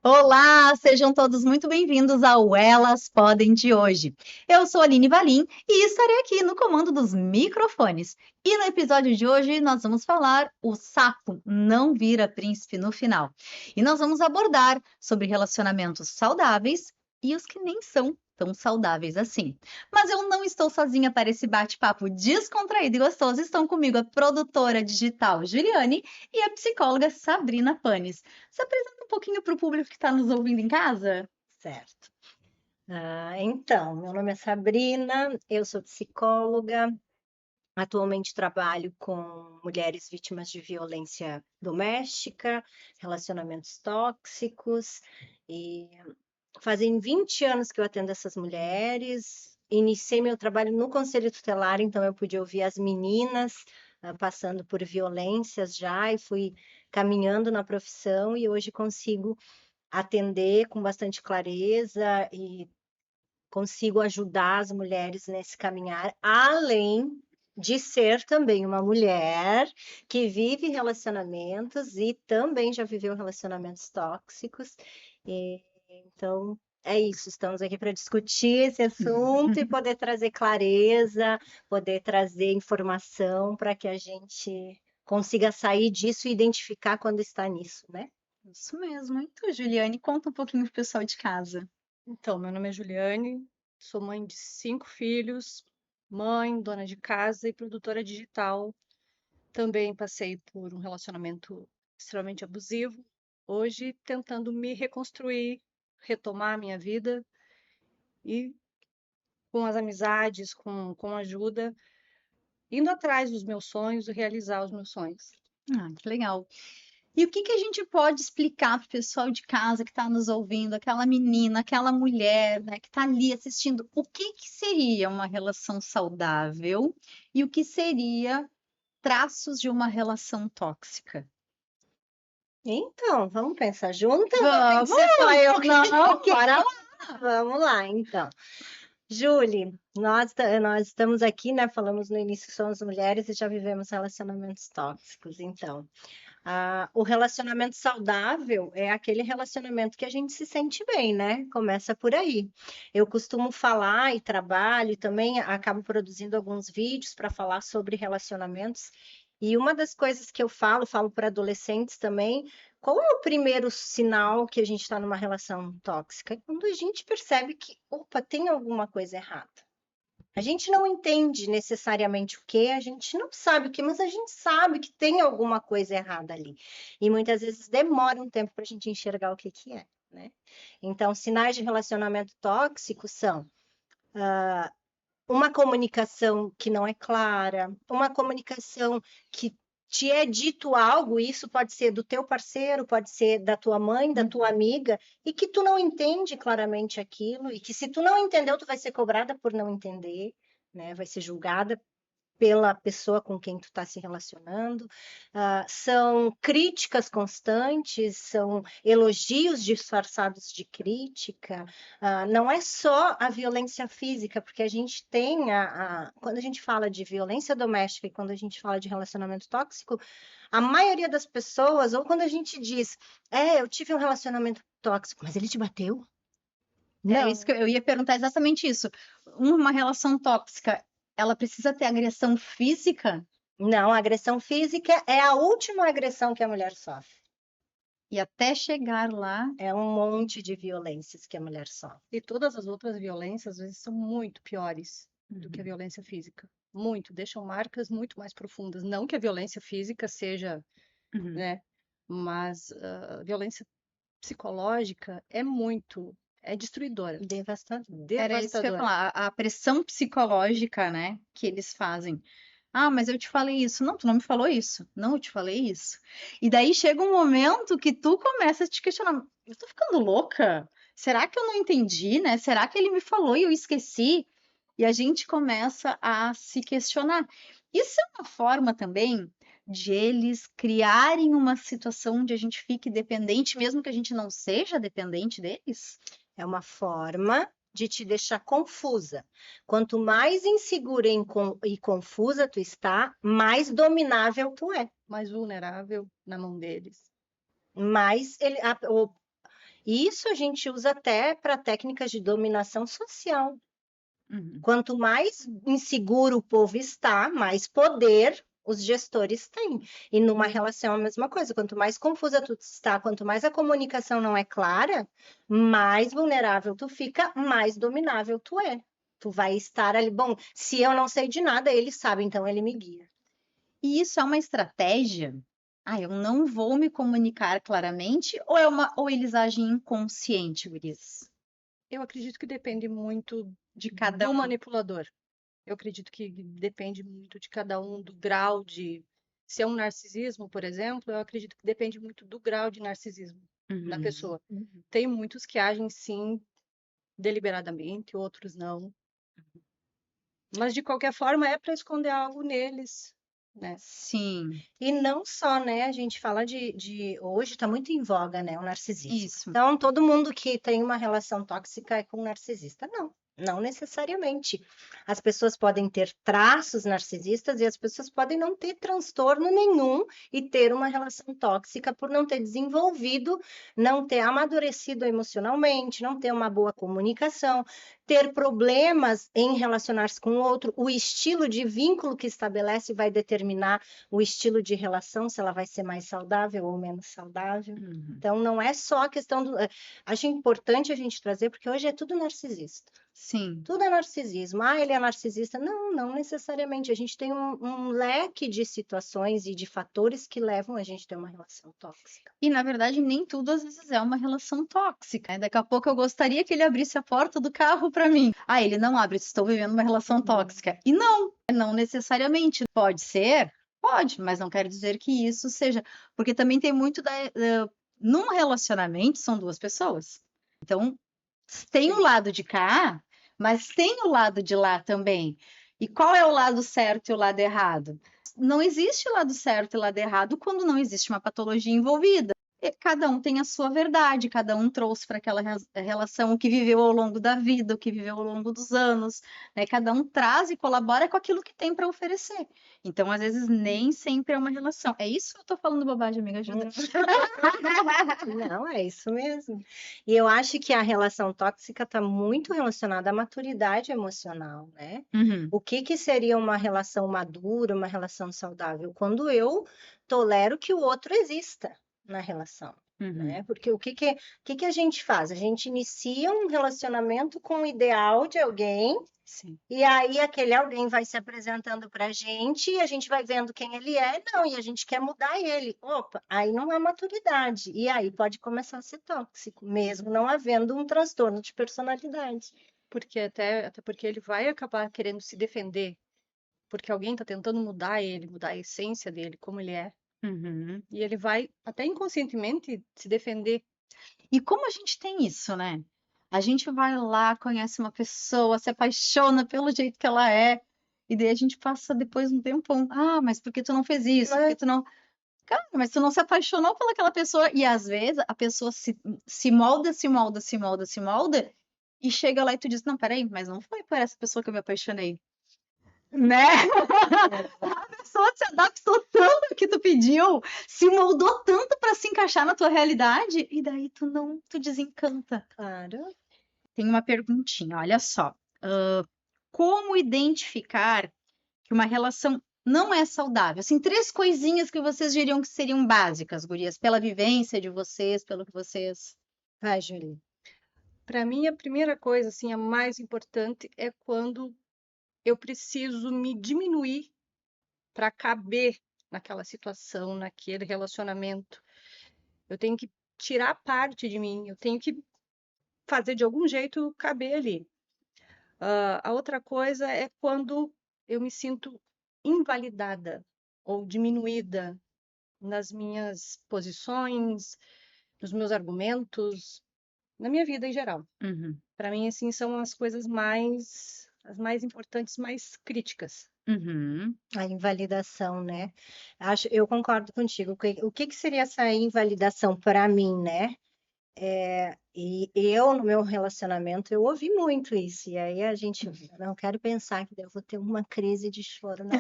Olá, sejam todos muito bem-vindos ao Elas Podem de hoje. Eu sou a Aline Valim e estarei aqui no comando dos microfones. E no episódio de hoje nós vamos falar o sapo não vira príncipe no final. E nós vamos abordar sobre relacionamentos saudáveis e os que nem são tão saudáveis assim. Mas eu não estou sozinha para esse bate-papo descontraído e gostoso. Estão comigo a produtora digital Juliane e a psicóloga Sabrina Panes. Se apresenta um pouquinho para o público que está nos ouvindo em casa. Certo. Então, meu nome é Sabrina, eu sou psicóloga, atualmente trabalho com mulheres vítimas de violência doméstica, relacionamentos tóxicos, e fazem 20 anos que eu atendo essas mulheres. Iniciei meu trabalho no Conselho Tutelar, então eu pude ouvir as meninas passando por violências já e fui caminhando na profissão e hoje consigo atender com bastante clareza e consigo ajudar as mulheres nesse caminhar, além de ser também uma mulher que vive relacionamentos e também já viveu relacionamentos tóxicos. E, então, é isso, estamos aqui para discutir esse assunto e poder trazer clareza, poder trazer informação para que a gente consiga sair disso e identificar quando está nisso, né? Isso mesmo. Então, Juliane, conta um pouquinho pro pessoal de casa. Então, meu nome é Juliane, sou mãe de 5 filhos, mãe, dona de casa e produtora digital. Também passei por um relacionamento extremamente abusivo. Hoje, tentando me reconstruir, retomar a minha vida e, com as amizades, com ajuda, indo atrás dos meus sonhos e realizar os meus sonhos. Ah, que legal. E o que que a gente pode explicar para o pessoal de casa que está nos ouvindo, aquela menina, aquela mulher, né, que está ali assistindo, o que que seria uma relação saudável e o que seria traços de uma relação tóxica? Então, vamos pensar juntas ou tem que Vamos! ser só eu que Não, que... bora lá? Vamos lá, então. Julie, nós estamos aqui, né? Falamos no início que somos mulheres e já vivemos relacionamentos tóxicos. Então, o relacionamento saudável é aquele relacionamento que a gente se sente bem, né? Começa por aí. Eu costumo falar e trabalho, e também acabo produzindo alguns vídeos para falar sobre relacionamentos. E uma das coisas que eu falo para adolescentes também, qual é o primeiro sinal que a gente está numa relação tóxica? É quando a gente percebe que, opa, tem alguma coisa errada. A gente não entende necessariamente o que, a gente não sabe o que, mas a gente sabe que tem alguma coisa errada ali. E muitas vezes demora um tempo para a gente enxergar o que que é, né? Então, sinais de relacionamento tóxico são uma comunicação que não é clara, uma comunicação que te é dito algo, e isso pode ser do teu parceiro, pode ser da tua mãe, da tua amiga, e que tu não entende claramente aquilo, e que se tu não entendeu, tu vai ser cobrada por não entender, né? Vai ser julgada pela pessoa com quem tu está se relacionando. São críticas constantes, são elogios disfarçados de crítica. Não é só a violência física, porque a gente tem, quando a gente fala de violência doméstica e quando a gente fala de relacionamento tóxico, a maioria das pessoas, ou quando a gente diz, eu tive um relacionamento tóxico, mas ele te bateu? Era isso que Não, eu ia perguntar exatamente isso. Uma relação tóxica, ela precisa ter agressão física? não, a agressão física é a última agressão que a mulher sofre. E até chegar lá, É um monte de violências que a mulher sofre. E todas as outras violências, às vezes, são muito piores do que a violência física. Muito, deixam marcas muito mais profundas. Não que a violência física seja, uhum. né? Mas a violência psicológica é destruidora, Devastador. Era isso que eu ia devastadora. falar, a pressão psicológica, né, que eles fazem. Ah, mas eu te falei isso. Não, tu não me falou isso. Não, eu te falei isso. E daí chega um momento que tu começa a te questionar. Eu tô ficando louca? Será que eu não entendi, né? Será que ele me falou e eu esqueci? E a gente começa a se questionar. Isso é uma forma também de eles criarem uma situação onde a gente fique dependente, mesmo que a gente não seja dependente deles? É uma forma de te deixar confusa. Quanto mais insegura e confusa tu está, mais dominável tu é. Mais vulnerável na mão deles. Mais ele, E isso a gente usa até para técnicas de dominação social. Uhum. Quanto mais inseguro o povo está, mais poder os gestores têm. E numa relação é a mesma coisa. Quanto mais confusa tu está, quanto mais a comunicação não é clara, mais vulnerável tu fica, mais dominável tu é. Tu vai estar ali. Bom, se eu não sei de nada, ele sabe, então ele me guia. E isso é uma estratégia? Ah, eu não vou me comunicar claramente, ou eles agem inconsciente, gurias? Eu acredito que depende muito De cada do um. manipulador. Eu acredito que depende muito de cada um, do grau de. Se é um narcisismo, por exemplo, eu acredito que depende muito do grau de narcisismo da Uhum. pessoa. Tem muitos que agem sim deliberadamente, outros não. Mas de qualquer forma é para esconder algo neles, né? Sim, E não só, né? A gente fala hoje está muito em voga, né? O narcisismo. isso. Então, todo mundo que tem uma relação tóxica é com um narcisista. Não, não necessariamente. As pessoas podem ter traços narcisistas e as pessoas podem não ter transtorno nenhum e ter uma relação tóxica por não ter desenvolvido, não ter amadurecido emocionalmente, não ter uma boa comunicação, ter problemas em relacionar-se com o outro. O estilo de vínculo que estabelece vai determinar o estilo de relação, se ela vai ser mais saudável ou menos saudável. Uhum. Então, não é só a questão do. Acho importante a gente trazer, porque hoje é tudo narcisista. Sim. Tudo é narcisismo. Ah, ele é narcisista. Não, não necessariamente. A gente tem um leque de situações e de fatores que levam a gente a ter uma relação tóxica. E na verdade, nem tudo às vezes é uma relação tóxica, né? Daqui a pouco eu gostaria que ele abrisse a porta do carro para mim. Ah, ele não abre, estou vivendo uma relação tóxica. E não necessariamente. Pode ser? Pode, mas não quer dizer que isso seja. Porque também tem muito num relacionamento são duas pessoas. Então, tem o lado de cá, mas tem o lado de lá também. E qual é o lado certo e o lado errado? Não existe lado certo e lado errado quando não existe uma patologia envolvida. E cada um tem a sua verdade, cada um trouxe para aquela relação o que viveu ao longo da vida, o que viveu ao longo dos anos, né? Cada um traz e colabora com aquilo que tem para oferecer. Então, às vezes, nem sempre é uma relação. É isso que eu estou falando bobagem, amiga? Ajuda. Não, é isso mesmo. E eu acho que a relação tóxica está muito relacionada à maturidade emocional, né? Uhum. O que seria uma relação madura, uma relação saudável? Quando eu tolero que o outro exista na relação, né? Porque o que a gente faz? A gente inicia um relacionamento com o ideal de alguém. Sim. E aí aquele alguém vai se apresentando para a gente vai vendo quem ele é, não, e a gente quer mudar ele. Opa, aí não há maturidade. E aí pode começar a ser tóxico, mesmo não havendo um transtorno de personalidade. Porque até porque ele vai acabar querendo se defender, porque alguém está tentando mudar ele, mudar a essência dele, como ele é. Uhum. E ele vai até inconscientemente se defender. E como a gente tem isso, né? A gente vai lá, conhece uma pessoa, se apaixona pelo jeito que ela é, e daí a gente passa depois um tempão. Ah, mas por que tu não fez isso? Por que tu não. Cara, mas tu não se apaixonou pelaquela pessoa. E às vezes a pessoa se molda, se molda, se molda, se molda, e chega lá e tu diz: Não, peraí, mas não foi por essa pessoa que eu me apaixonei. Né? A pessoa se adaptou tanto ao que tu pediu, se moldou tanto para se encaixar na tua realidade, e daí tu desencanta. Claro. Tem uma perguntinha, olha só. Como identificar que uma relação não é saudável? Assim, 3 coisinhas que vocês diriam que seriam básicas, gurias, pela vivência de vocês, pelo que vocês. Vai, Julie. Para mim, a primeira coisa, assim, a mais importante é quando eu preciso me diminuir para caber naquela situação, naquele relacionamento. Eu tenho que tirar parte de mim, eu tenho que fazer de algum jeito caber ali. A outra coisa é quando eu me sinto invalidada ou diminuída nas minhas posições, nos meus argumentos, na minha vida em geral. Uhum. Para mim, assim, são as coisas as mais importantes, mais críticas. Uhum. A invalidação, né? Eu concordo contigo. O que seria essa invalidação para mim, né? E eu, no meu relacionamento, eu ouvi muito isso. E aí a gente, não quero pensar que eu vou ter uma crise de choro. Não,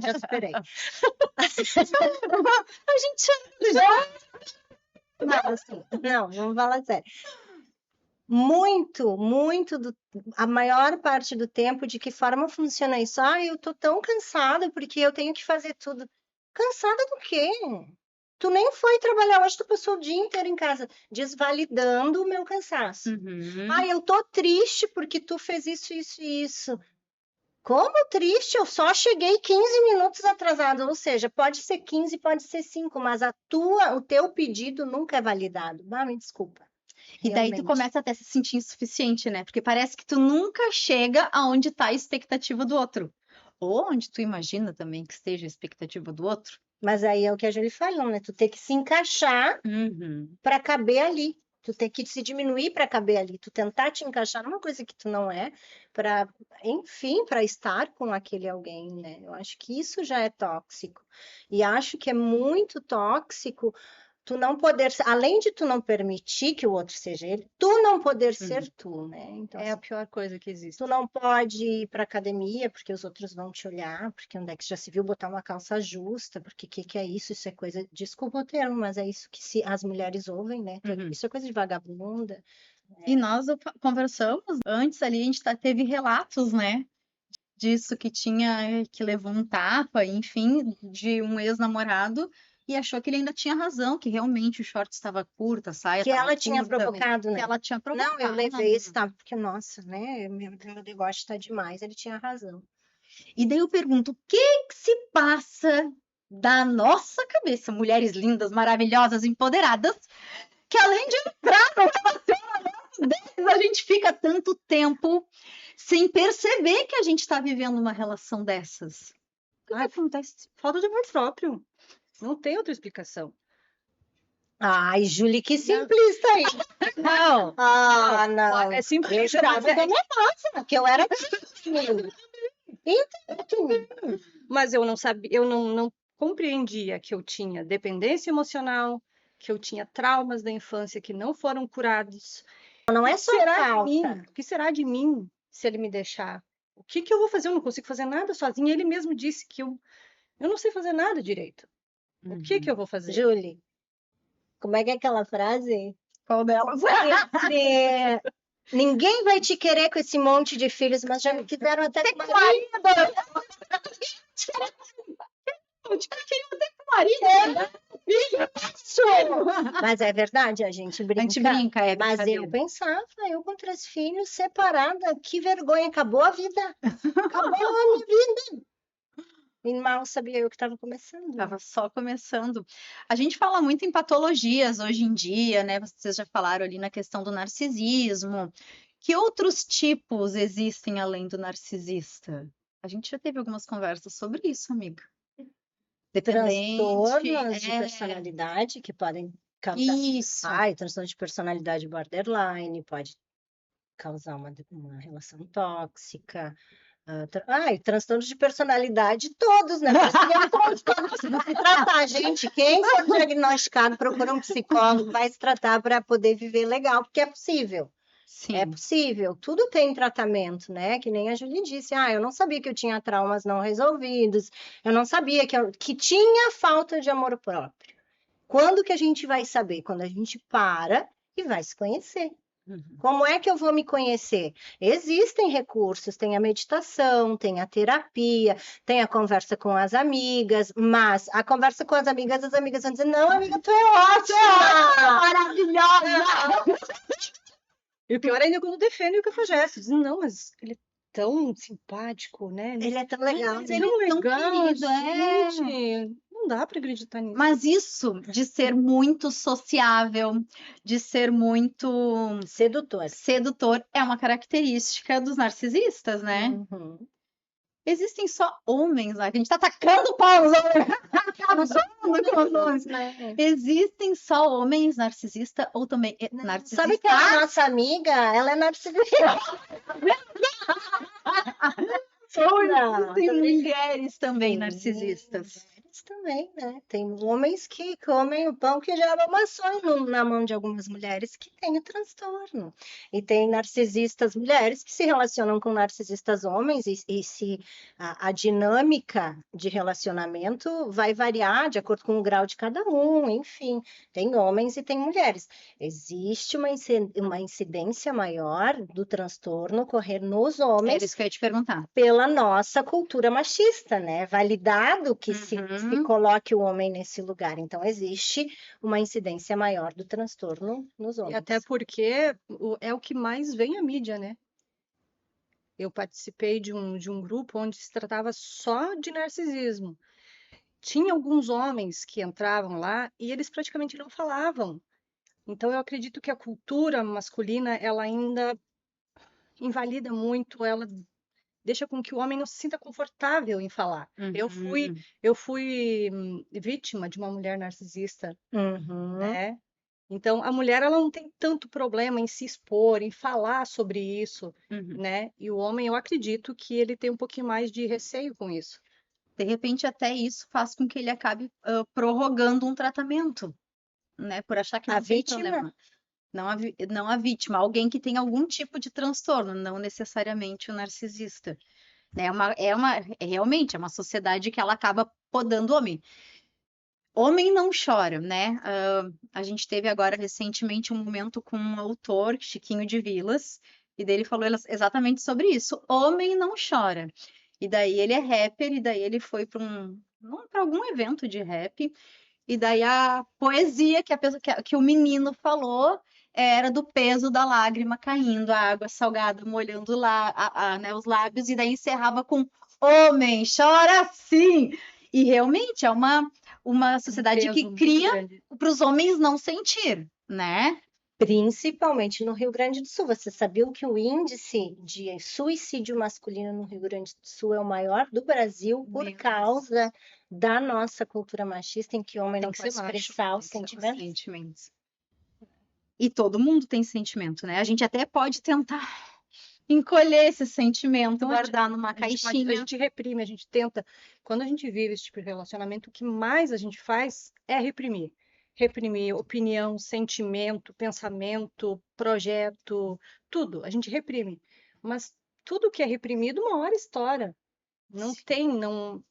já superei. A gente já Não, assim, não, vamos falar sério. A maior parte do tempo, de que forma funciona isso? Ah, eu tô tão cansada porque eu tenho que fazer tudo. Cansada do quê? Tu nem foi trabalhar hoje, tu passou o dia inteiro em casa, desvalidando o meu cansaço. Uhum. Ah, eu tô triste porque tu fez isso, isso e isso. Como triste? Eu só cheguei 15 minutos atrasado, ou seja, pode ser 15, pode ser 5, mas o teu pedido nunca é validado. Ah, me desculpa. E daí tu Realmente. começa até a se sentir insuficiente, né? Porque parece que tu nunca chega aonde tá a expectativa do outro. Ou onde tu imagina também que esteja a expectativa do outro. Mas aí é o que a Julie falou, né? Tu tem que se encaixar Uhum. para caber ali. Tu tem que se diminuir para caber ali. Tu tentar te encaixar numa coisa que tu não é, para, enfim, para estar com aquele alguém, né? Eu acho que isso já é tóxico. E acho que é muito tóxico tu não poder, além de tu não permitir que o outro seja ele, tu não poder ser tu, né? Então, É a assim, pior coisa que existe. tu não pode ir para academia porque os outros vão te olhar, porque onde é que já se viu botar uma calça justa, porque o que é isso? Isso é coisa, desculpa o termo, mas é isso que as mulheres ouvem, né? Uhum. Isso é coisa de vagabunda. E nós conversamos antes ali, a gente teve relatos, né? Disso que tinha, que levou um tapa, enfim, de um ex-namorado e achou que ele ainda tinha razão, que realmente o short estava curto, a saia Que estava ela tinha curta, provocado, que né? ela tinha Não, eu provocado. levei esse, tá? Porque, nossa, né? Meu deboche tá demais, ele tinha razão. E daí eu pergunto, o que se passa da nossa cabeça, mulheres lindas, maravilhosas, empoderadas, que além de entrar no relacionamento desses, a gente fica tanto tempo sem perceber que a gente está vivendo uma relação dessas? O que acontece? Falta de amor próprio. Não tem outra explicação. Ai, Julie, que simplista aí. Não. Ah, não. É simples. Eu jurava que eu não era, que eu era tímida. Então, Mas eu não sabia, eu não compreendia que eu tinha dependência emocional, que eu tinha traumas da infância que não foram curados. não é O que só será de mim? falta. O que será de mim se ele me deixar? O que que eu vou fazer? Eu não consigo fazer nada sozinha. Ele mesmo disse que eu não sei fazer nada direito. O que que eu vou fazer? Julie, como é que é aquela frase? Qual delas? Ninguém vai te querer com esse monte de filhos, mas já me quiseram até com marido. Mas é verdade, a gente A brinca. gente brinca, é Mas brincadeira. eu pensava, eu com 3 filhos, separada, que vergonha, acabou a vida. Acabou a minha vida. E mal sabia eu que estava começando. Estava só começando. A gente fala muito em patologias hoje em dia, né? Vocês já falaram ali na questão do narcisismo. Que outros tipos existem além do narcisista? A gente já teve algumas conversas sobre isso, amiga. Dependente, Transtornos de personalidade que podem causar. Isso. Transtorno de personalidade borderline pode causar uma relação tóxica. Transtornos de personalidade todos, né? Precisa se tratar, gente. Quem for diagnosticado, procura um psicólogo, vai se tratar para poder viver legal, porque é possível. Sim. É possível, tudo tem tratamento, né? Que nem a Julie disse, eu não sabia que eu tinha traumas não resolvidos, eu não sabia que tinha falta de amor próprio. Quando que a gente vai saber? Quando a gente para e vai se conhecer. Como é que eu vou me conhecer? Existem recursos, tem a meditação, tem a terapia, tem a conversa com as amigas, mas a conversa com as amigas vão dizer, não, amiga, tu é ótima! Maravilhosa! E o pior ainda é quando defende o cafajeste. Dizem, não, mas ele é tão simpático, né? Ele é tão legal. Mas ele é tão querido, gente. Não dá para acreditar nisso. Mas isso de ser muito sociável, de ser muito sedutor, é uma característica dos narcisistas, né? Uhum. Existem só homens, né? A gente tá atacando pau nos homens. Existem só homens narcisistas ou também narcisistas? Sabe que a nossa amiga, ela é narcisista. Existem mulheres também narcisistas. homens também, né? Tem homens que comem o pão que o diabo amassou na mão de algumas mulheres que têm o transtorno. E tem narcisistas mulheres que se relacionam com narcisistas homens e se a dinâmica de relacionamento vai variar de acordo com o grau de cada um, enfim. Tem homens e tem mulheres. Existe uma incidência maior do transtorno ocorrer nos Era homens isso que eu ia te perguntar. pela nossa cultura machista, né? Validado que se Uhum. coloque o homem nesse lugar. Então, existe uma incidência maior do transtorno nos E homens. até porque é o que mais vem à mídia, né? Eu participei de um grupo onde se tratava só de narcisismo. Tinha alguns homens que entravam lá e eles praticamente não falavam. Então, eu acredito que a cultura masculina, ela ainda invalida muito, ela deixa com que o homem não se sinta confortável em falar. Uhum. Eu fui vítima de uma mulher narcisista, Uhum. né? Então, a mulher, ela não tem tanto problema em se expor, em falar sobre isso, Uhum. né? E o homem, eu acredito que ele tem um pouquinho mais de receio com isso. De repente, até isso faz com que ele acabe prorrogando um tratamento, né? Por achar que A não tem vítima? problema. Não a vítima, alguém que tem algum tipo de transtorno, não necessariamente o narcisista. Né? Realmente, é uma sociedade que ela acaba podando o homem. Homem não chora, né? A gente teve agora recentemente um momento com um autor, Chiquinho de Vilas, e dele falou exatamente sobre isso. Homem não chora. E daí ele é rapper, e daí ele foi para algum evento de rap, e daí a poesia que o menino falou era do peso da lágrima caindo, a água salgada molhando lá, né, os lábios, e daí encerrava com homem, chora sim! E realmente é uma sociedade que Peso muito cria grande. para os homens não sentir, né? Principalmente no Rio Grande do Sul. Você sabia que o índice de suicídio masculino no Rio Grande do Sul é o maior do Brasil por Meu Deus. causa da nossa cultura machista, em que o homem Tem não que pode ser macho, expressar os tem que ser sentimentos? Sentimentos. E todo mundo tem sentimento, né? A gente até pode tentar encolher esse sentimento, Não adianta. guardar numa A caixinha. gente reprime, a gente tenta. Quando a gente vive esse tipo de relacionamento, o que mais a gente faz é reprimir. Reprimir opinião, sentimento, pensamento, projeto, tudo. A gente reprime. Mas tudo que é reprimido, uma hora estoura. Não Sim. tem, não.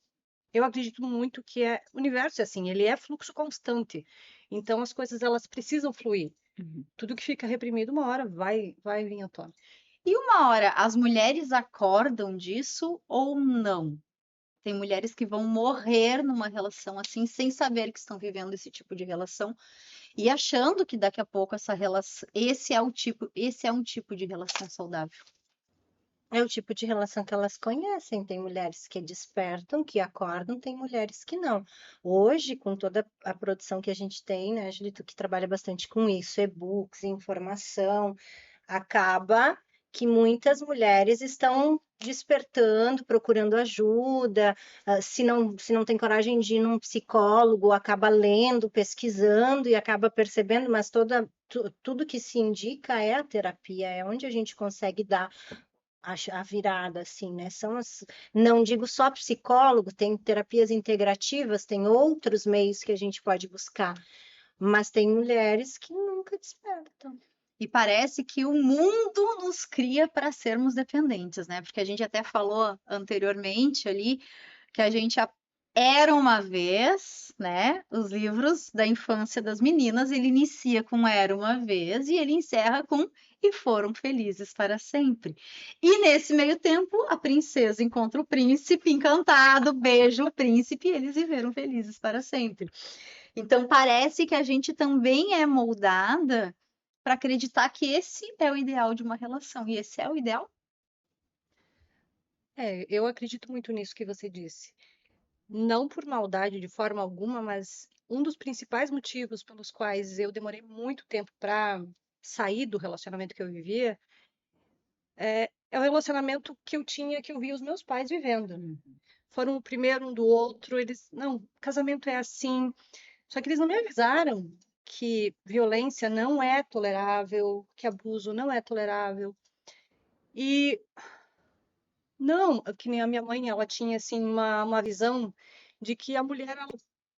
Eu acredito muito que o universo é assim, ele é fluxo constante. Então as coisas elas precisam fluir. Uhum. Tudo que fica reprimido, uma hora vai vir à tona. E uma hora as mulheres acordam disso ou não? Tem mulheres que vão morrer numa relação assim, sem saber que estão vivendo esse tipo de relação e achando que daqui a pouco essa relação, esse é um tipo de relação saudável. É o tipo de relação que elas conhecem. Tem mulheres que despertam, que acordam, tem mulheres que não. Hoje, com toda a produção que a gente tem, né, Julito, que trabalha bastante com isso, e-books, informação, acaba que muitas mulheres estão despertando, procurando ajuda, se não tem coragem de ir num psicólogo, acaba lendo, pesquisando e acaba percebendo, mas tudo que se indica é a terapia, é onde a gente consegue dar a virada, assim, né? Não digo só psicólogo, tem terapias integrativas, tem outros meios que a gente pode buscar, mas tem mulheres que nunca despertam. E parece que o mundo nos cria para sermos dependentes, né? Porque a gente até falou anteriormente ali que a gente era uma vez, né? Os livros da infância das meninas, ele inicia com Era uma vez e ele encerra com E foram felizes para sempre. E nesse meio tempo, a princesa encontra o príncipe encantado, beija o príncipe e eles viveram felizes para sempre. Então parece que a gente também é moldada para acreditar que esse é o ideal de uma relação e esse é o ideal. Eu acredito muito nisso que você disse. Não por maldade de forma alguma, mas um dos principais motivos pelos quais eu demorei muito tempo para sair do relacionamento que eu vivia é o relacionamento que eu tinha, que eu via os meus pais vivendo. Foram o primeiro um do outro, eles, não, casamento é assim. Só que eles não me avisaram que violência não é tolerável, que abuso não é tolerável. E não, que nem a minha mãe, ela tinha assim uma visão de que a mulher ela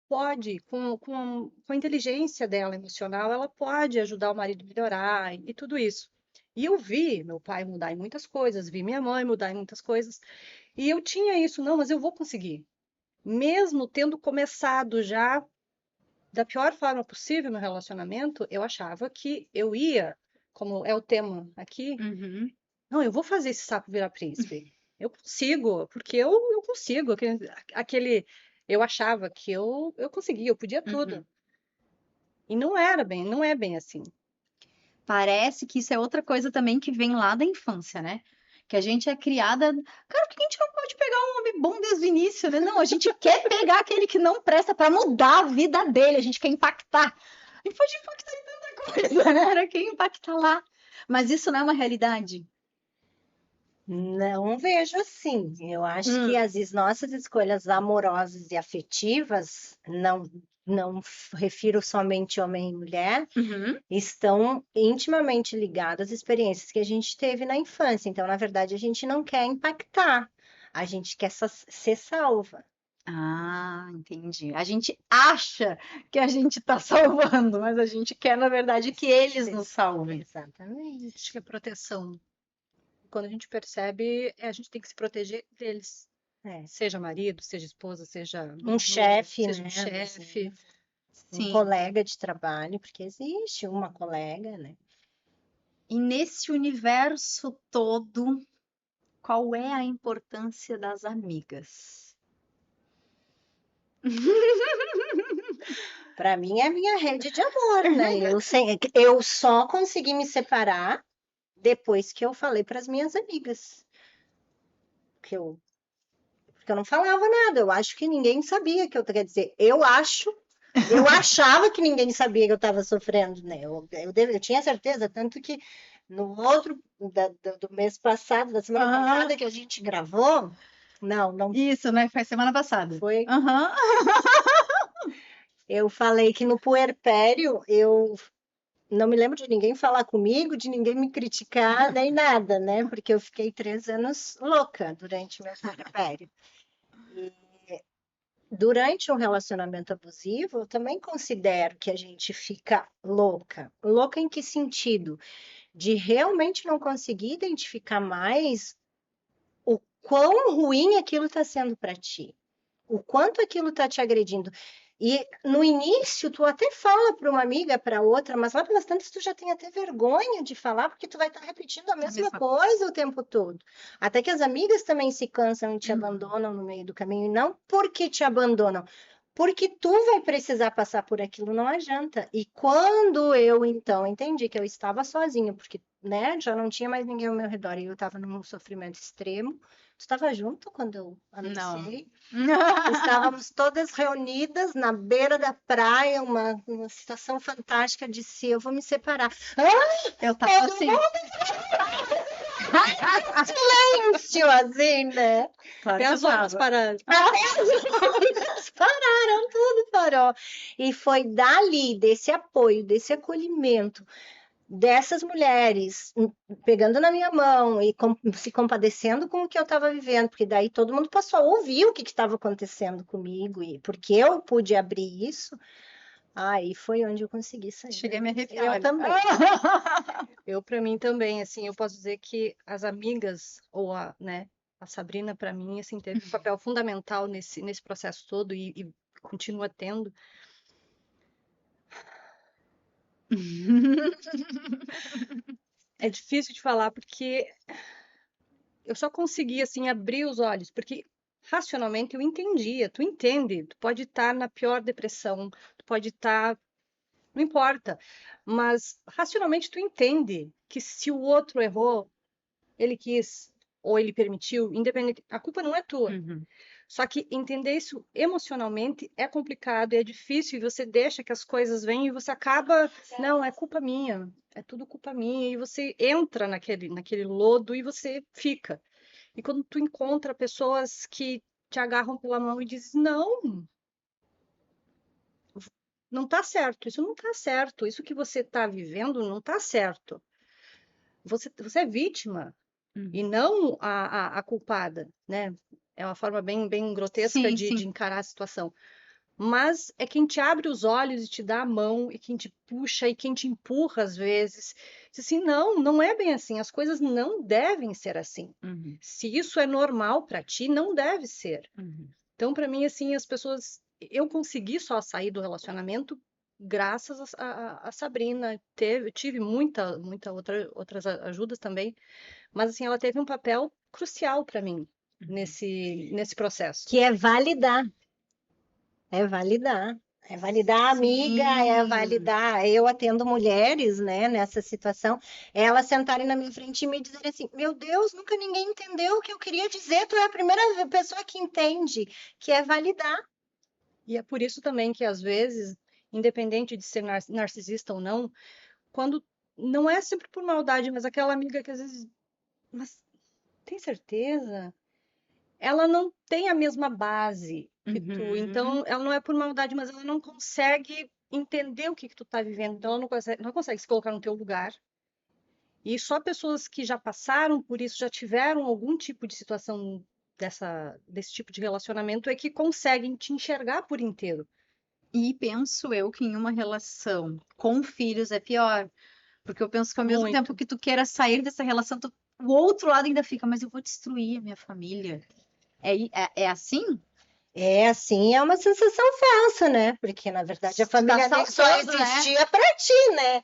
pode, com a inteligência dela emocional, ela pode ajudar o marido a melhorar e tudo isso. E eu vi meu pai mudar em muitas coisas, vi minha mãe mudar em muitas coisas, e eu tinha isso, não, mas eu vou conseguir. Mesmo tendo começado já da pior forma possível meu relacionamento, eu achava que eu ia, como é o tema aqui, Uhum, não, eu vou fazer esse sapo virar príncipe. Eu consigo, porque eu consigo. Eu achava que eu conseguia, eu podia uhum. tudo. E não é bem assim. Parece que isso é outra coisa também que vem lá da infância, né? Que a gente é criada. Cara, por que a gente não pode pegar um homem bom desde o início, né? Não, a gente quer pegar aquele que não presta para mudar a vida dele, a gente quer impactar. A gente pode impactar em tanta coisa, né? Era quem impacta lá. Mas isso não é uma realidade. Não vejo assim. Eu acho que Hum, às vezes nossas escolhas amorosas e afetivas, não refiro somente homem e mulher, uhum. estão intimamente ligadas às experiências que a gente teve na infância. Então, na verdade, a gente não quer impactar, a gente quer ser salva. Ah, entendi. A gente acha que a gente está salvando, mas a gente quer, na verdade, que eles nos salvem. Exatamente. Acho que é proteção. Quando a gente percebe, a gente tem que se proteger deles. É. Seja marido, seja esposa, seja Um noivo, chefe, seja um né? Às chefe. vezes, um Sim. colega de trabalho, porque existe uma colega, né? E nesse universo todo, qual é a importância das amigas? Para mim é a minha rede de amor, né? Eu só consegui me separar depois que eu falei para as minhas amigas. Porque eu não falava nada, eu acho que ninguém sabia que eu, quer dizer, eu achava que ninguém sabia que eu estava sofrendo, né? Eu tinha certeza, tanto que no outro do mês passado, da semana Ah, passada que a gente gravou, não isso, né? Foi semana passada. foi. Aham. Eu falei que no puerpério eu não me lembro de ninguém falar comigo, de ninguém me criticar, nem nada, né? Porque eu fiquei 3 anos louca durante meu puerpério. Durante um relacionamento abusivo, eu também considero que a gente fica louca. Louca em que sentido? De realmente não conseguir identificar mais o quão ruim aquilo está sendo para ti, o quanto aquilo está te agredindo. E no início, tu até fala para uma amiga, para outra, mas lá pelas tantas tu já tem até vergonha de falar, porque tu vai estar repetindo a A mesma mesma coisa o tempo todo. Até que as amigas também se cansam e te coisa. abandonam no meio do caminho, e não porque te abandonam, porque tu vai precisar passar por aquilo, não adianta. E quando eu então entendi que eu estava sozinha, porque né, já não tinha mais ninguém ao meu redor e eu estava num sofrimento extremo. Tu estava junto quando eu Não. anunciei? Estávamos todas reunidas na beira da praia, uma situação fantástica de si. Eu vou me separar. Ah, Eu tava todo assim. mundo silêncio, assim, né? Claro Até que eu as outras tava. paradas. As pararam, tudo parou. E foi dali, desse apoio, desse acolhimento, dessas mulheres pegando na minha mão e se compadecendo com o que eu estava vivendo, porque daí todo mundo passou a ouvir o que estava acontecendo comigo, e porque eu pude abrir isso, aí foi onde eu consegui sair. Cheguei a me arrepiar. Eu Olha. também. Eu, para mim também, assim, eu posso dizer que as amigas, ou né, a Sabrina, para mim, assim, teve um papel fundamental nesse processo todo e continua tendo. É difícil de falar porque eu só consegui, assim, abrir os olhos, porque racionalmente eu entendia, tu entende, tu pode estar na pior depressão, tu pode estar, não importa, mas racionalmente tu entende que se o outro errou, ele quis ou ele permitiu, independente, a culpa não é tua. Uhum. Só que entender isso emocionalmente é complicado, é difícil, e você deixa que as coisas venham e você acaba, não, é culpa minha, é tudo culpa minha, e você entra naquele lodo e você fica. E quando tu encontra pessoas que te agarram pela mão e dizem, não, não tá certo, isso não tá certo, isso que você tá vivendo não tá certo. Você é vítima e Uhum. não a culpada, né? é uma forma bem grotesca Sim, de sim. encarar a situação. Mas é quem te abre os olhos e te dá a mão, e quem te puxa e quem te empurra às vezes. Diz assim, não é bem assim, as coisas não devem ser assim. Uhum, Se isso é normal para ti, não deve ser. uhum. Então, para mim, assim, as pessoas. Eu consegui só sair do relacionamento graças a Sabrina. Tive outras ajudas também, mas assim, ela teve um papel crucial para mim nesse processo. Que é validar. É validar. É validar a amiga, é Sim. validar. Eu atendo mulheres, né, nessa situação, elas sentarem na minha frente e me dizerem assim: Meu Deus, nunca ninguém entendeu o que eu queria dizer, tu é a primeira pessoa que entende, que é validar. E é por isso também que, às vezes, independente de ser narcisista ou não, quando não é sempre por maldade, mas aquela amiga que às vezes, mas tem certeza? Ela não tem a mesma base que tu, Uhum. então ela não é por maldade, mas ela não consegue entender o que tu tá vivendo, então ela não consegue se colocar no teu lugar. E só pessoas que já passaram por isso, já tiveram algum tipo de situação desse tipo de relacionamento, é que conseguem te enxergar por inteiro. E penso eu que em uma relação com filhos é pior, porque eu penso que ao mesmo tempo Muito. que tu queira sair dessa relação, o outro lado ainda fica, mas eu vou destruir a minha família. É assim? É assim, é uma sensação falsa, né? Porque na verdade a Tu tá família nem só saudoso, né? existia para ti, né?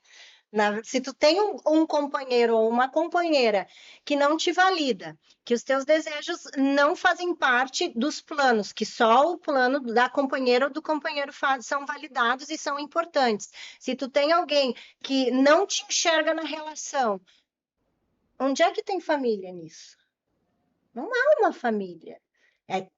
Se tu tem um companheiro ou uma companheira que não te valida, que os teus desejos não fazem parte dos planos, que só o plano da companheira ou do companheiro são validados e são importantes. Se tu tem alguém que não te enxerga na relação, onde é que tem família nisso? Não há uma família.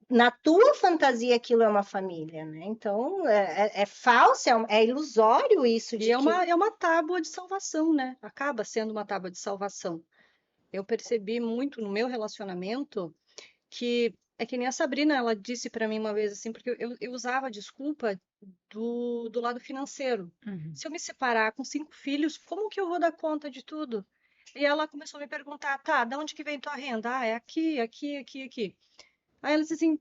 Na tua fantasia aquilo é uma família, né? Então é falso, é ilusório isso E de que é uma tábua de salvação, né? Acaba sendo uma tábua de salvação. Eu percebi muito no meu relacionamento que é que nem a Sabrina, ela disse para mim uma vez assim, porque eu usava a desculpa do lado financeiro. Uhum. Se eu me separar com 5 filhos, como que eu vou dar conta de tudo? E ela começou a me perguntar, tá, de onde que vem tua renda? Ah, é aqui, aqui, aqui, aqui. Aí ela disse assim,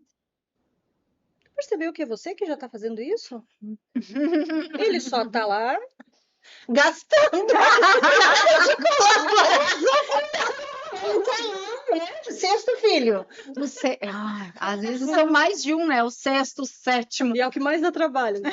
percebeu que é você que já tá fazendo isso? Ele só tá lá. gastando nada de colaboração, né? Sexto filho. Às vezes são mais de um, né? O sexto, o sétimo. E é o que mais dá trabalho, né?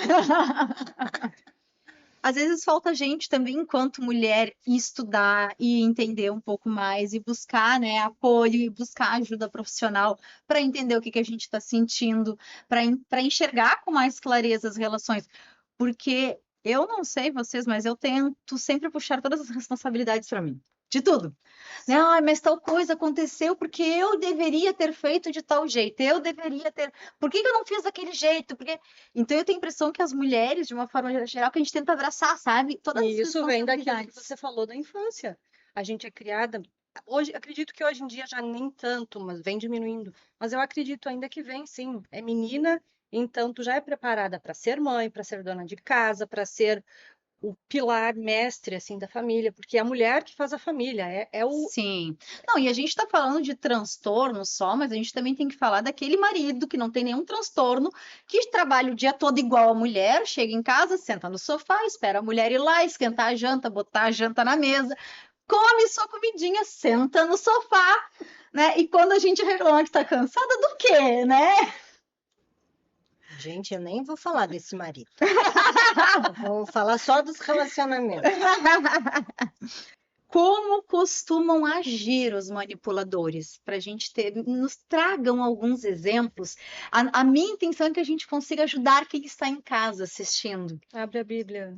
Às vezes falta gente também, enquanto mulher, estudar e entender um pouco mais e buscar, né, apoio e buscar ajuda profissional para entender o que a gente está sentindo, para enxergar com mais clareza as relações. Porque eu não sei vocês, mas eu tento sempre puxar todas as responsabilidades para mim. De tudo. Né? Ah, mas tal coisa aconteceu porque eu deveria ter feito de tal jeito. Eu deveria ter. Por que que eu não fiz daquele jeito? Porque então eu tenho a impressão que as mulheres, de uma forma geral, que a gente tenta abraçar, sabe? Todas as E isso vem daquilo que responsabilidades. você falou da infância. A gente é criada. Hoje, acredito que hoje em dia já nem tanto, mas vem diminuindo. Mas eu acredito ainda que vem, sim. É menina, então tu já é preparada para ser mãe, para ser dona de casa, para ser o pilar mestre assim da família, porque é a mulher que faz a família, é o Sim. Não, e a gente está falando de transtorno só, mas a gente também tem que falar daquele marido que não tem nenhum transtorno, que trabalha o dia todo igual a mulher, chega em casa, senta no sofá, espera a mulher ir lá, esquentar a janta, botar a janta na mesa, come sua comidinha, senta no sofá, né? E quando a gente reclama que tá cansada do quê, né? Gente, eu nem vou falar desse marido. Vou falar só dos relacionamentos. Como costumam agir os manipuladores? Para a gente ter, nos tragam alguns exemplos. A minha intenção é que a gente consiga ajudar quem está em casa assistindo. abre a Bíblia.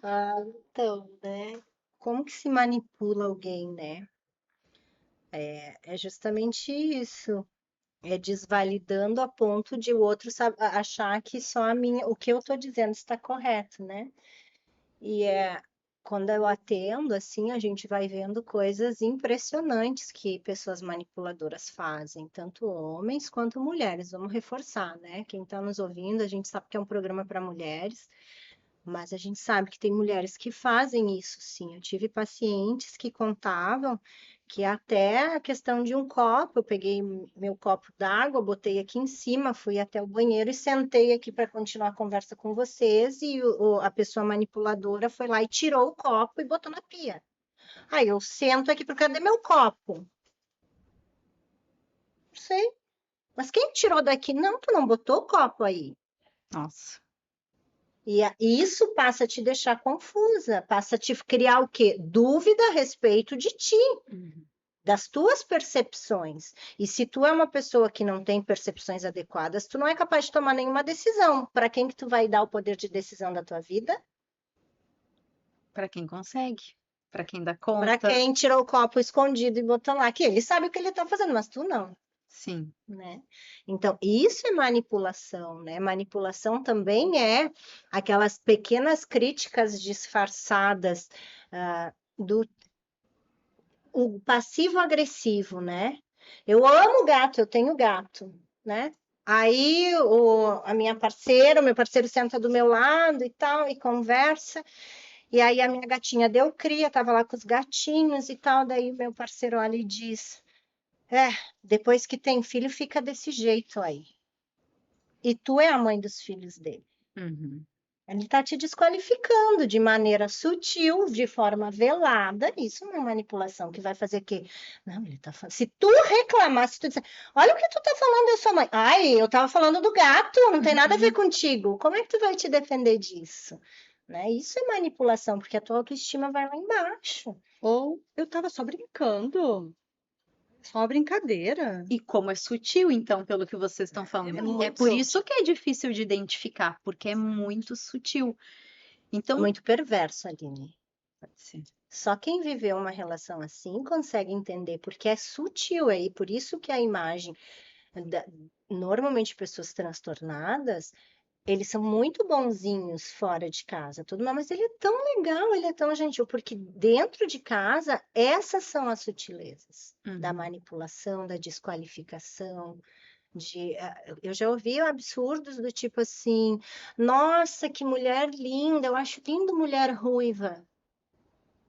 Então, né? Como que se manipula alguém, né? É justamente isso. É desvalidando a ponto de o outro achar que só o que eu estou dizendo está correto, né? E quando eu atendo, assim, a gente vai vendo coisas impressionantes que pessoas manipuladoras fazem, tanto homens quanto mulheres. Vamos reforçar, né? Quem está nos ouvindo, a gente sabe que é um programa para mulheres, mas a gente sabe que tem mulheres que fazem isso, sim. Eu tive pacientes que contavam Que até a questão de um copo, eu peguei meu copo d'água, botei aqui em cima, fui até o banheiro e sentei aqui para continuar a conversa com vocês, e a pessoa manipuladora foi lá e tirou o copo e botou na pia. Aí eu sento aqui, porque cadê meu copo? Não sei. Mas quem tirou daqui? Não, tu não botou o copo aí. Nossa. E isso passa a te deixar confusa, passa a te criar o quê? Dúvida a respeito de ti, das tuas percepções. E se tu é uma pessoa que não tem percepções adequadas, tu não é capaz de tomar nenhuma decisão. Para quem que tu vai dar o poder de decisão da tua vida? Para quem consegue, para quem dá Para conta. quem tirou o copo escondido e botou lá, que ele sabe o que ele está fazendo, mas tu não. Sim. Né? Então, isso é manipulação, né? Manipulação também é aquelas pequenas críticas disfarçadas do o passivo-agressivo, né? Eu amo gato, eu tenho gato, né? Aí a minha parceira, o meu parceiro senta do meu lado e tal, e conversa. E aí a minha gatinha deu cria, tava lá com os gatinhos e tal. Daí o meu parceiro olha e diz: depois que tem filho, fica desse jeito aí. E tu é a mãe dos filhos dele. Uhum. Ele está te desqualificando de maneira sutil, de forma velada. Isso é uma manipulação que vai fazer que. Não, ele tá falando. Se tu reclamar, se tu disser, olha o que tu tá falando, eu sou mãe. Ai, eu tava falando do gato, não tem nada a ver contigo. Como é que tu vai te defender disso? Né? Isso é manipulação, porque a tua autoestima vai lá embaixo. Ou eu tava só brincando. Só uma brincadeira. E como é sutil, então, pelo que vocês estão falando. É por isso que é difícil de identificar, porque é muito sutil. Então, Muito perverso, Aline. pode ser. Só quem viveu uma relação assim consegue entender, porque é sutil aí, por isso que a imagem normalmente pessoas transtornadas, eles são muito bonzinhos fora de casa, tudo mais, mas ele é tão legal, ele é tão gentil, porque dentro de casa, essas são as sutilezas da manipulação, da desqualificação. Eu já ouvi absurdos do tipo assim: nossa, que mulher linda, eu acho lindo mulher ruiva.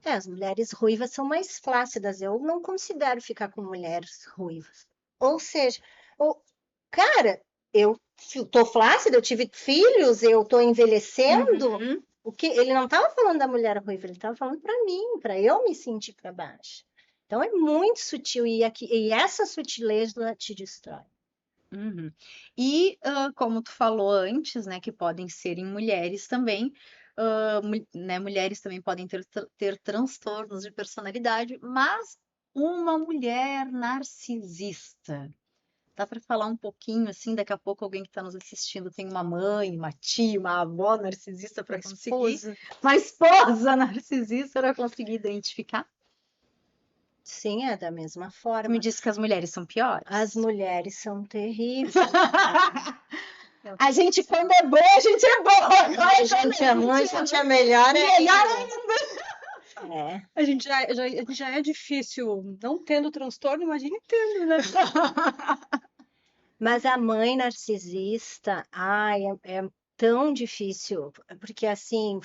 As mulheres ruivas são mais flácidas, eu não considero ficar com mulheres ruivas. Ou seja, cara, eu tô flácida, eu tive filhos, eu tô envelhecendo. O que ele não estava falando da mulher ruiva, ele estava falando para mim, para eu me sentir para baixo. Então é muito sutil e essa sutileza te destrói. E como tu falou antes, né, que podem ser em mulheres também, né, mulheres também podem ter transtornos de personalidade, mas uma mulher narcisista. Dá para falar um pouquinho assim, daqui a pouco alguém que está nos assistindo tem uma mãe, uma tia, uma avó narcisista para conseguir, uma esposa narcisista para conseguir identificar? Sim, é da mesma Tu forma. me disse que as mulheres são piores. As mulheres são terríveis. A gente, quando é boa, a gente é boa. Agora, A gente é ruim, a gente é melhor ainda. É. A gente já é difícil não tendo transtorno, imagine tendo, né? Mas a mãe narcisista, ai, é tão difícil, porque assim,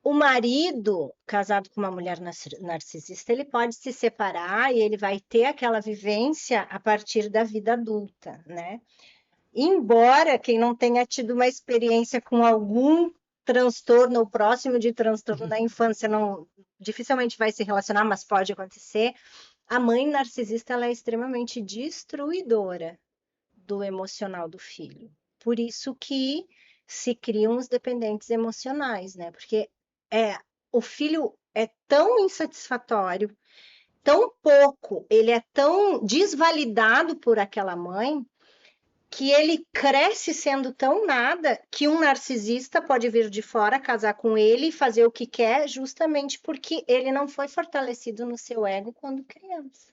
o marido casado com uma mulher narcisista, ele pode se separar e ele vai ter aquela vivência a partir da vida adulta, né? Embora quem não tenha tido uma experiência com algum transtorno ou próximo de transtorno na infância, não, dificilmente vai se relacionar, mas pode acontecer. A mãe narcisista, ela é extremamente destruidora do emocional do filho. Por isso que se criam os dependentes emocionais, né? Porque o filho é tão insatisfatório, tão pouco, ele é tão desvalidado por aquela mãe, que ele cresce sendo tão nada que um narcisista pode vir de fora, casar com ele e fazer o que quer, justamente porque ele não foi fortalecido no seu ego quando criança.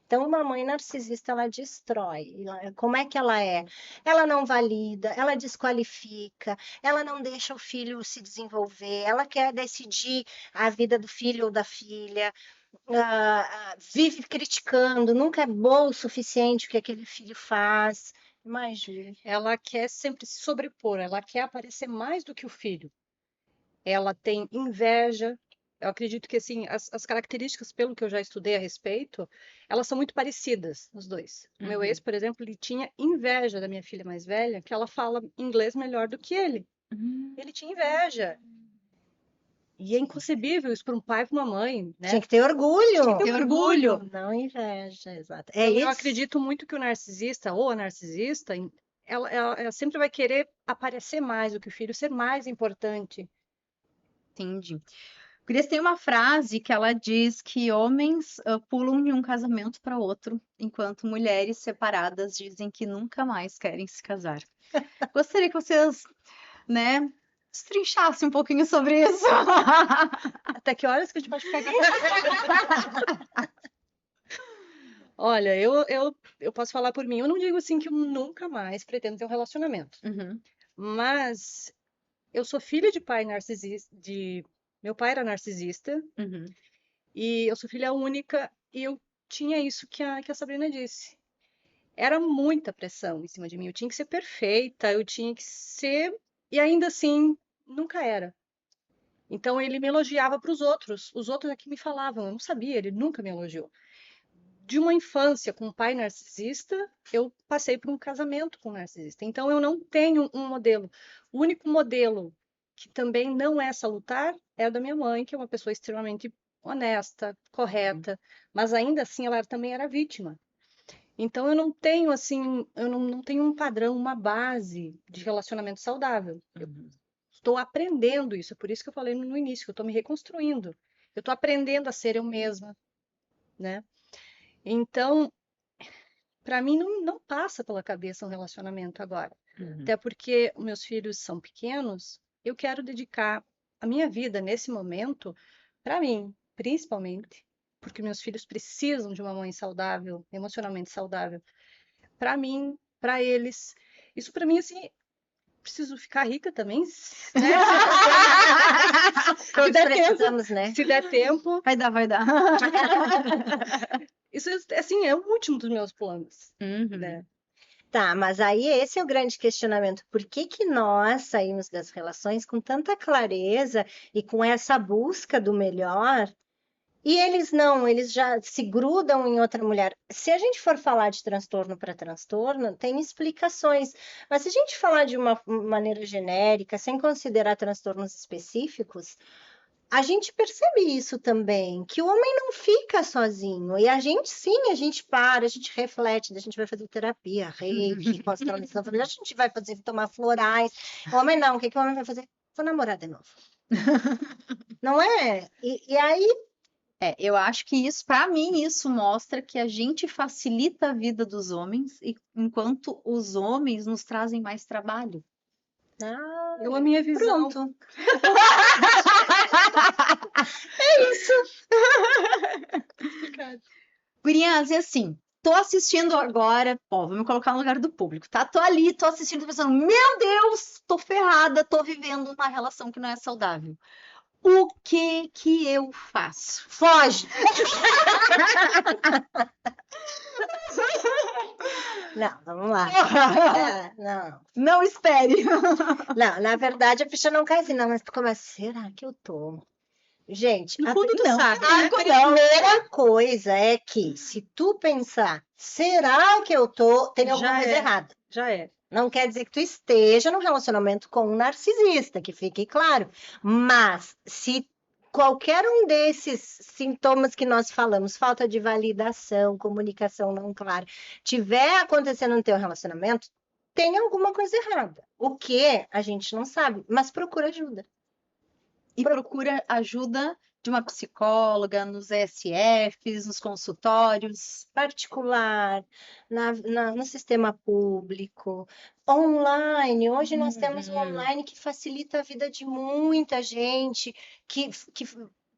Então, uma mãe narcisista, ela destrói. Como é que ela é? Ela não valida, ela desqualifica, ela não deixa o filho se desenvolver, ela quer decidir a vida do filho ou da filha, vive criticando, nunca é bom o suficiente o que aquele filho faz. Imagine. Ela quer sempre se sobrepor, ela quer aparecer mais do que o filho. Ela tem inveja, Eu acredito que, assim, as características, pelo que eu já estudei a respeito, elas são muito parecidas, os dois. O meu ex, por exemplo, ele tinha inveja da minha filha mais velha, que ela fala inglês melhor do que ele. Hum. Ele tinha inveja. E é inconcebível isso para um pai e para uma mãe, né? Tinha que ter orgulho. Tinha que ter Ter orgulho. Não inveja, exato. É Então, eu isso. acredito muito que o narcisista ou a narcisista, ela sempre vai querer aparecer mais do que o filho, ser mais importante. Entendi. Cris tem uma frase que ela diz que homens pulam de um casamento para outro, enquanto mulheres separadas dizem que nunca mais querem se casar. Gostaria que vocês, né, destrinchassem um pouquinho sobre isso. Até que horas que a gente pode ficar aqui? Olha, eu posso falar por mim. Eu não digo assim que eu nunca mais pretendo ter um relacionamento. Uhum, Mas eu sou filha de pai narcisista, meu pai era narcisista uhum, e eu sou filha única e eu tinha isso que a Sabrina disse. Era muita pressão em cima de mim. Eu tinha que ser perfeita, eu tinha que ser e ainda assim nunca era. Então ele me elogiava para os outros é que me falavam. Eu não sabia, ele nunca me elogiou. De uma infância com um pai narcisista, eu passei por um casamento com um narcisista. Então, eu não tenho um modelo. O único modelo que também não é salutar é o da minha mãe, que é uma pessoa extremamente honesta, correta, mas ainda assim ela também era vítima. Então, eu não tenho assim, eu não tenho um padrão, uma base de relacionamento saudável. Eu uhum. estou aprendendo isso, é por isso que eu falei no início, que eu estou me reconstruindo. Eu estou aprendendo a ser eu mesma, né? Então, para mim não passa pela cabeça um relacionamento agora. Uhum. Até porque os meus filhos são pequenos, eu quero dedicar a minha vida nesse momento para mim, principalmente, porque meus filhos precisam de uma mãe saudável, emocionalmente saudável. Para mim, para eles. Isso para mim assim, preciso ficar rica também, né? Todos der tempo. precisamos, né? Se der tempo, Vai dar, vai dar. isso assim é o último dos meus planos, Uhum. né? Tá, mas aí esse é o grande questionamento. Por que que nós saímos das relações com tanta clareza e com essa busca do melhor? E eles não, eles já se grudam em outra mulher. Se a gente for falar de transtorno para transtorno, tem explicações. Mas se a gente falar de uma maneira genérica, sem considerar transtornos específicos, a gente percebe isso também, que o homem não fica sozinho. E a gente, sim, a gente para, a gente reflete, a gente vai fazer terapia, reiki, constelação familiar, a gente vai fazer, tomar florais. O homem não, o que que o homem vai fazer? Vou namorar de novo. Não é? E aí, Eu acho que isso, para mim, isso mostra que a gente facilita a vida dos homens, enquanto os homens nos trazem mais trabalho. Eu, a minha visão. pronto. Gurias, e assim, tô assistindo agora, ó, vou me colocar no lugar do público, tá? Tô ali, tô assistindo, pensando, meu Deus, tô ferrada, tô vivendo uma relação que não é saudável. O que que eu faço? Foge! Não, vamos lá. Não. Não espere. Não, na verdade a ficha não cai assim, não, mas tu começa, será que eu tô? Gente, No a fundo, tu não. sabe, a né? primeira coisa é que, se tu pensar, será que eu tô, tem alguma Já coisa é. errada. Já é. Não quer dizer que tu esteja num relacionamento com um narcisista, que fique claro. Mas se qualquer um desses sintomas que nós falamos, falta de validação, comunicação não clara, tiver acontecendo no teu relacionamento, tem alguma coisa errada. O que a gente não sabe, mas procura ajuda. E procura ajuda de uma psicóloga nos ESFs, nos consultórios. Particular, no sistema público, online. Hoje nós temos um online que facilita a vida de muita gente, que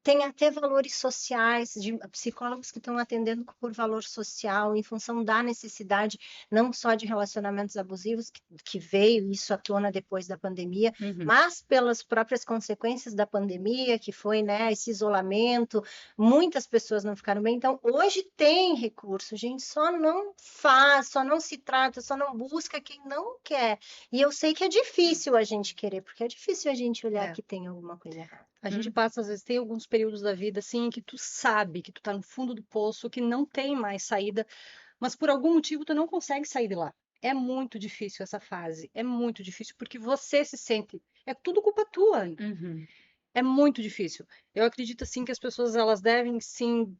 tem até valores sociais, de psicólogos que estão atendendo por valor social, em função da necessidade, não só de relacionamentos abusivos, que veio isso à tona depois da pandemia, mas pelas próprias consequências da pandemia, que foi, né, esse isolamento, muitas pessoas não ficaram bem. Então, hoje tem recurso, gente, só não faz, só não se trata, só não busca quem não quer. E eu sei que é difícil a gente querer, porque é difícil a gente olhar que tem alguma coisa errada. A gente passa, às vezes, tem alguns períodos da vida, assim, que tu sabe que tu tá no fundo do poço, que não tem mais saída, mas por algum motivo tu não consegue sair de lá. É muito difícil essa fase, é muito difícil, porque você se sente, é tudo culpa tua. Uhum. É muito difícil. Eu acredito, assim, que as pessoas, elas devem, sim,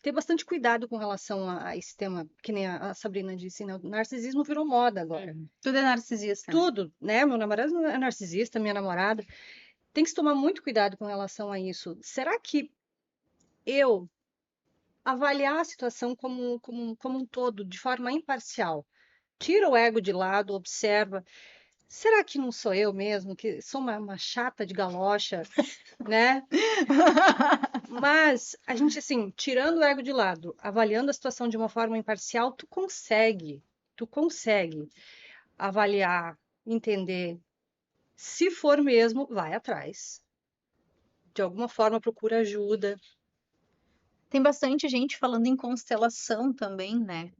ter bastante cuidado com relação a esse tema, que nem a Sabrina disse, né? O narcisismo virou moda agora. Tudo é narcisista, né? Tudo, né? Meu namorado é narcisista, minha namorada. Tem que se tomar muito cuidado com relação a isso. Será que eu avaliar a situação como um todo, de forma imparcial, tira o ego de lado, observa, será que não sou eu mesmo, que sou uma chata de galocha, né? Mas a gente, assim, tirando o ego de lado, avaliando a situação de uma forma imparcial, tu consegue avaliar, entender. Se for mesmo, vai atrás. De alguma forma, procura ajuda. Tem bastante gente falando em constelação também, né?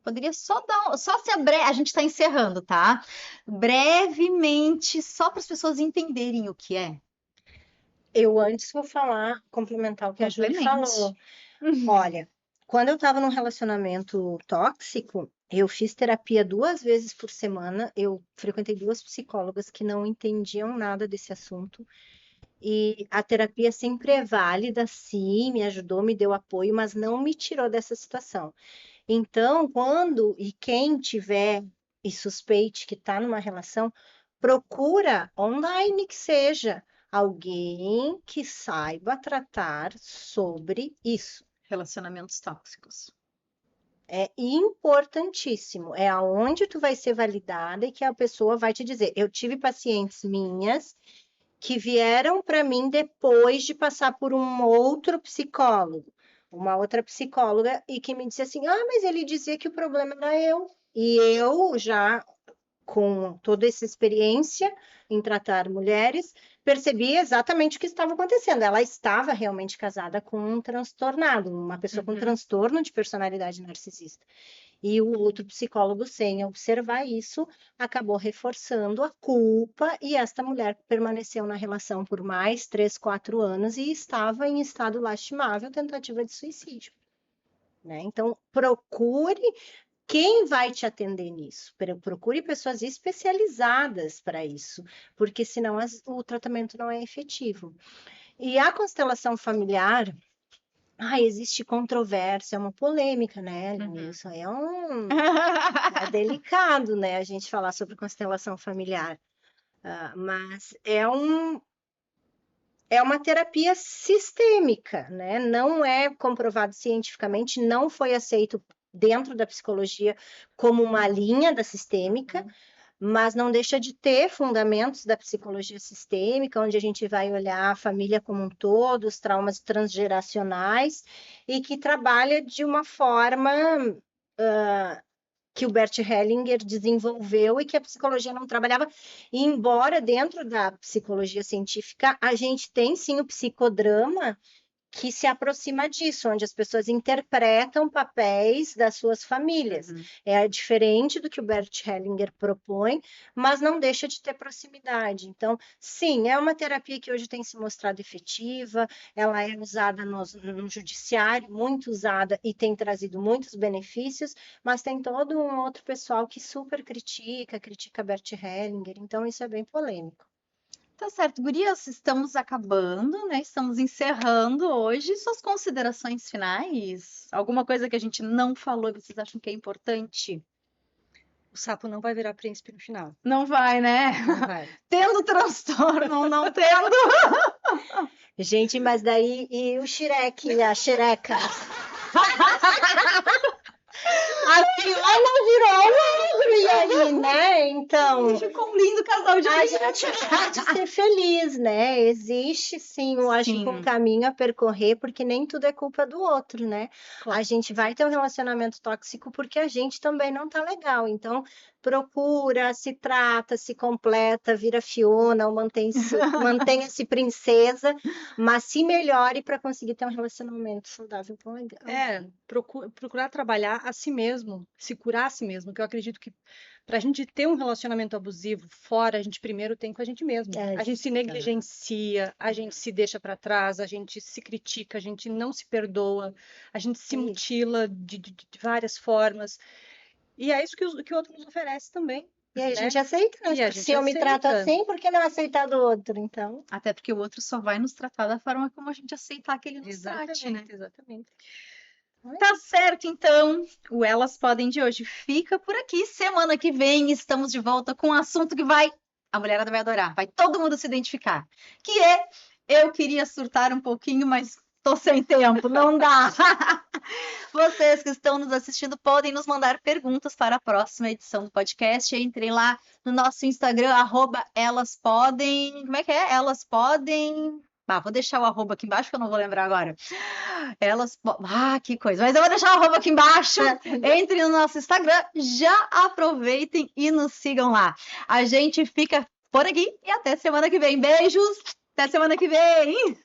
Poderia só dar, só se a gente está encerrando, tá? Brevemente, só para as pessoas entenderem o que é. Eu antes vou falar, complementar o que a Júlia falou. Olha, quando eu estava num relacionamento tóxico, eu fiz terapia 2 vezes por semana. Eu frequentei 2 psicólogas que não entendiam nada desse assunto. E a terapia sempre é válida, sim, me ajudou, me deu apoio, mas não me tirou dessa situação. Então, quando e quem tiver e suspeite que está numa relação, procura online que seja alguém que saiba tratar sobre isso. Relacionamentos tóxicos. É importantíssimo. É aonde tu vai ser validada e que a pessoa vai te dizer. Eu tive pacientes minhas que vieram para mim depois de passar por um outro psicólogo, uma outra psicóloga, e que me disse assim: ah, mas ele dizia que o problema era eu. E eu já, com toda essa experiência em tratar mulheres, percebi exatamente o que estava acontecendo. Ela estava realmente casada com um transtornado, uma pessoa com transtorno de personalidade narcisista. E o outro psicólogo, sem observar isso, acabou reforçando a culpa, e esta mulher permaneceu na relação por mais 3, 4 anos e estava em estado lastimável, tentativa de suicídio. Né? Então, procure quem vai te atender nisso. Procure pessoas especializadas para isso, porque senão o tratamento não é efetivo. E a constelação familiar, existe controvérsia, é uma polêmica, né? Isso aí é delicado, né? A gente falar sobre constelação familiar. Mas é uma terapia sistêmica, né? Não é comprovado cientificamente, não foi aceito dentro da psicologia como uma linha da sistêmica, mas não deixa de ter fundamentos da psicologia sistêmica, onde a gente vai olhar a família como um todo, os traumas transgeracionais, e que trabalha de uma forma que o Bert Hellinger desenvolveu e que a psicologia não trabalhava. E embora dentro da psicologia científica a gente tem sim o psicodrama, que se aproxima disso, onde as pessoas interpretam papéis das suas famílias. É diferente do que o Bert Hellinger propõe, mas não deixa de ter proximidade. Então, sim, é uma terapia que hoje tem se mostrado efetiva, ela é usada no judiciário, muito usada e tem trazido muitos benefícios, mas tem todo um outro pessoal que super critica Bert Hellinger, então isso é bem polêmico. Tá certo, gurias, estamos acabando, né? Estamos encerrando hoje. Suas considerações finais? Alguma coisa que a gente não falou e vocês acham que é importante? O sapo não vai virar príncipe no final. Não vai, né? Não vai. Tendo transtorno ou não tendo. Gente, mas daí e o Shrek e a Xereca? A Fiona virou um e aí, né? Então, Ficou um lindo casal de a gente pode ser feliz, né? Existe sim, eu acho que um caminho a percorrer, porque nem tudo é culpa do outro, né? A gente vai ter um relacionamento tóxico porque a gente também não tá legal. Então, procura, se trata, se completa, vira Fiona, ou mantenha-se princesa, mas se melhore para conseguir ter um relacionamento saudável com alguém. Procurar trabalhar a si mesmo, se curar a si mesmo, que eu acredito que para a gente ter um relacionamento abusivo fora, a gente primeiro tem com a gente mesmo. A gente se negligencia, a gente se deixa para trás, a gente se critica, a gente não se perdoa, a gente se mutila de várias formas. E é isso que o outro nos oferece também. E aí a né? gente aceita, né? E a Porque gente se eu me trato aceita. assim, por que não aceitar do outro? Então, Até porque o outro só vai nos tratar da forma como a gente aceitar que ele nos trate, né? Exatamente. Tá certo, então. O Elas Podem de hoje fica por aqui. Semana que vem estamos de volta com um assunto que a mulherada vai adorar, vai todo mundo se identificar. Que é, eu queria surtar um pouquinho, mas tô sem tempo, não dá. Vocês que estão nos assistindo podem nos mandar perguntas para a próxima edição do podcast. Entrem lá no nosso Instagram, @elaspodem. Como é que é? Elas podem. Vou deixar o arroba aqui embaixo, que eu não vou lembrar agora. Que coisa. Mas eu vou deixar o arroba aqui embaixo. Entrem no nosso Instagram, já aproveitem e nos sigam lá. A gente fica por aqui e até semana que vem. Beijos, até semana que vem.